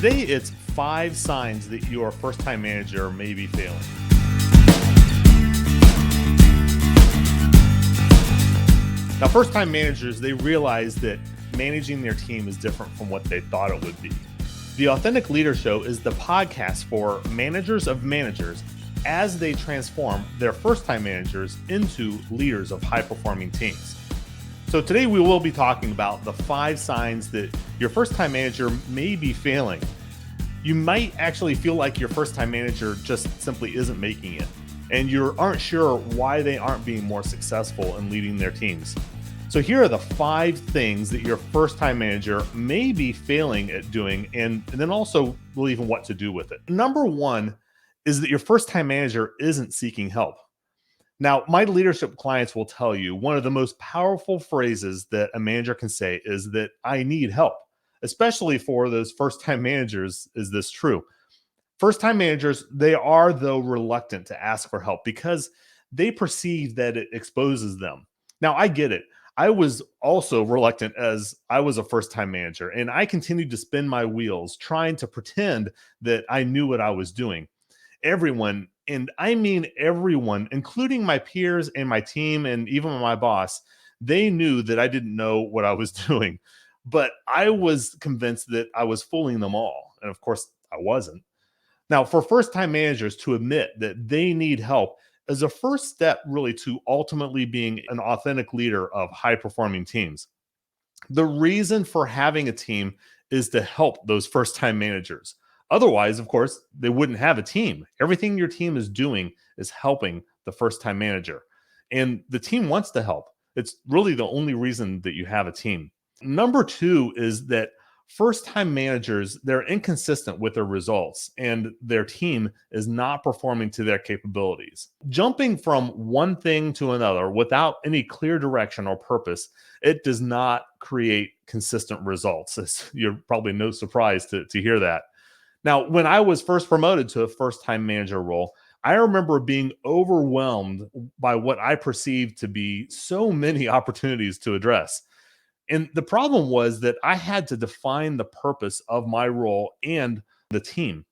Today, it's 5 signs that your first-time manager may be failing. Now, first-time managers, they realize that managing their team is different from what they thought it would be. The Authentic Leader Show is the podcast for managers of managers as they transform their first-time managers into leaders of high-performing teams. So today we will be talking about the 5 signs that your first-time manager may be failing. You might actually feel like your first-time manager just simply isn't making it, and you aren't sure why they aren't being more successful in leading their teams. So here are the 5 things that your first-time manager may be failing at doing, and then also really even what to do with it. Number 1 is that your first-time manager isn't seeking help. Now, my leadership clients will tell you one of the most powerful phrases that a manager can say is that I need help. Especially for those first-time managers, is this true? First-time managers, they are, though, reluctant to ask for help because they perceive that it exposes them. Now, I get it. I was also reluctant as I was a first-time manager, and I continued to spin my wheels trying to pretend that I knew what I was doing. Everyone, and I mean everyone, including my peers and my team and even my boss, they knew that I didn't know what I was doing. But I was convinced that I was fooling them all. And of course, I wasn't. Now, for first-time managers to admit that they need help is a first step really to ultimately being an authentic leader of high-performing teams. The reason for having a team is to help those first-time managers. Otherwise, of course, they wouldn't have a team. Everything your team is doing is helping the first-time manager. And the team wants to help. It's really the only reason that you have a team. Number 2 is that first-time managers, they're inconsistent with their results and their team is not performing to their capabilities. Jumping from one thing to another without any clear direction or purpose, it does not create consistent results. You're probably no surprise to hear that. Now, when I was first promoted to a first-time manager role, I remember being overwhelmed by what I perceived to be so many opportunities to address. And the problem was that I had to define the purpose of my role and the team.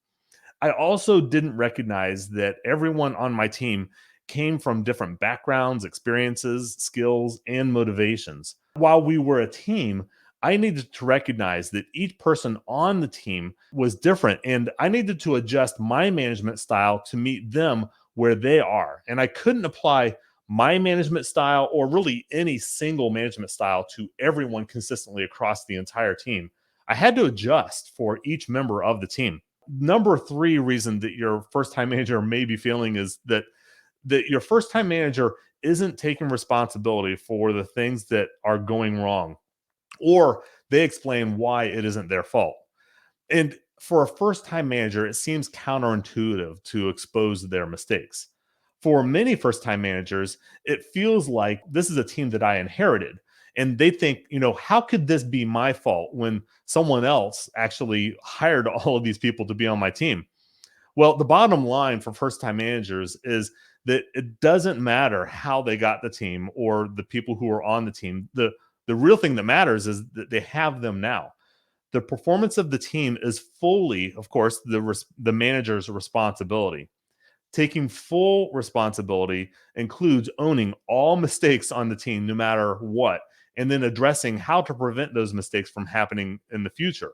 I also didn't recognize that everyone on my team came from different backgrounds, experiences, skills, and motivations. While we were a team, I needed to recognize that each person on the team was different, and I needed to adjust my management style to meet them where they are. And I couldn't apply my management style or really any single management style to everyone consistently across the entire team. I had to adjust for each member of the team. Number 3 reason that your first time manager may be feeling is that your first time manager isn't taking responsibility for the things that are going wrong, or they explain why it isn't their fault. And for a first time manager, it seems counterintuitive to expose their mistakes. For many first time managers, it feels like this is a team that I inherited. And they think, how could this be my fault when someone else actually hired all of these people to be on my team? Well, the bottom line for first time managers is that it doesn't matter how they got the team or the people who are on the team. The real thing that matters is that they have them now. The performance of the team is fully, of course, the manager's responsibility. Taking full responsibility includes owning all mistakes on the team, no matter what, and then addressing how to prevent those mistakes from happening in the future,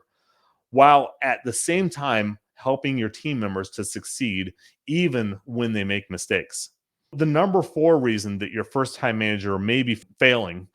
while at the same time helping your team members to succeed even when they make mistakes. The number 4 reason that your first time manager may be failing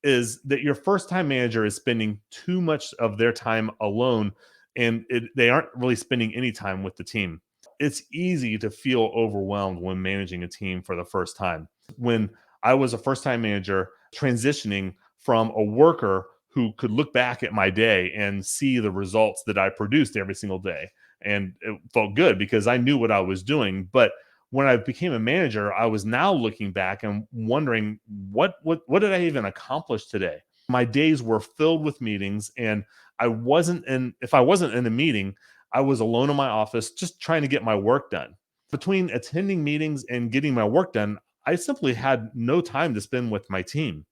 is that your first time manager is spending too much of their time alone, and they aren't really spending any time with the team. It's easy to feel overwhelmed when managing a team for the first time. When I was a first time manager transitioning from a worker who could look back at my day and see the results that I produced every single day, and it felt good because I knew what I was doing. But when I became a manager, I was now looking back and wondering what did I even accomplish today? My days were filled with meetings, and if I wasn't in a meeting, I was alone in my office just trying to get my work done. Between attending meetings and getting my work done, I simply had no time to spend with my team.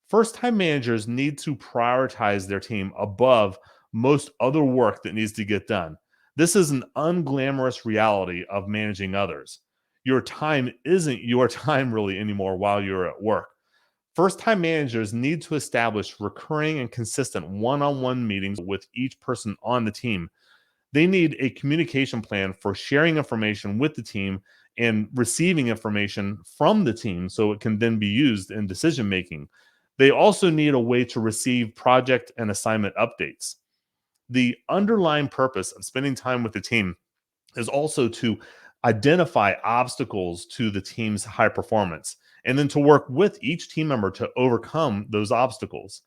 First time managers need to prioritize their team above most other work that needs to get done. This is an unglamorous reality of managing others. Your time isn't your time really anymore while you're at work. First-time managers need to establish recurring and consistent one-on-one meetings with each person on the team. They need a communication plan for sharing information with the team and receiving information from the team so it can then be used in decision making. They also need a way to receive project and assignment updates. The underlying purpose of spending time with the team is also to identify obstacles to the team's high performance and then to work with each team member to overcome those obstacles.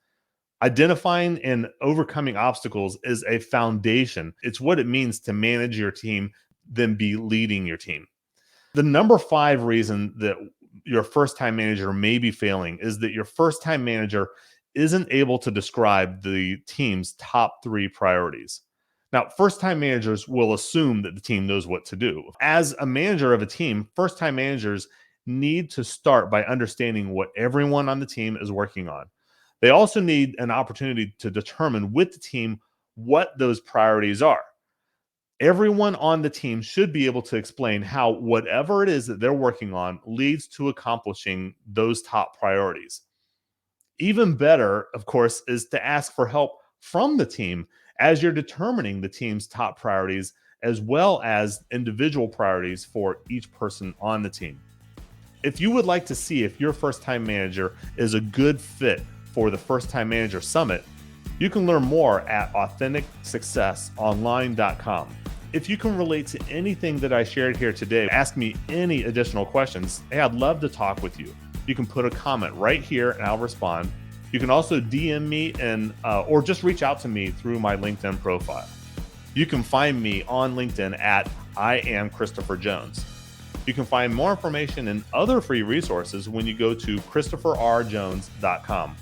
Identifying and overcoming obstacles is a foundation. It's what it means to manage your team, then be leading your team. The number 5 reason that your first time manager may be failing is that your first time manager isn't able to describe the team's top 3 priorities. Now, first time managers will assume that the team knows what to do. As a manager of a team, first time managers need to start by understanding what everyone on the team is working on. They also need an opportunity to determine with the team what those priorities are. Everyone on the team should be able to explain how whatever it is that they're working on leads to accomplishing those top priorities. Even better, of course, is to ask for help from the team as you're determining the team's top priorities, as well as individual priorities for each person on the team. If you would like to see if your first-time manager is a good fit for the First Time Manager Summit, you can learn more at AuthenticSuccessOnline.com. If you can relate to anything that I shared here today, ask me any additional questions. Hey, I'd love to talk with you. You can put a comment right here and I'll respond. You can also DM me or just reach out to me through my LinkedIn profile. You can find me on LinkedIn at I am Christopher Jones. You can find more information and other free resources when you go to ChristopherRJones.com.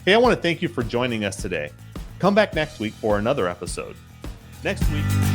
Hey, I want to thank you for joining us today. Come back next week for another episode. Next week.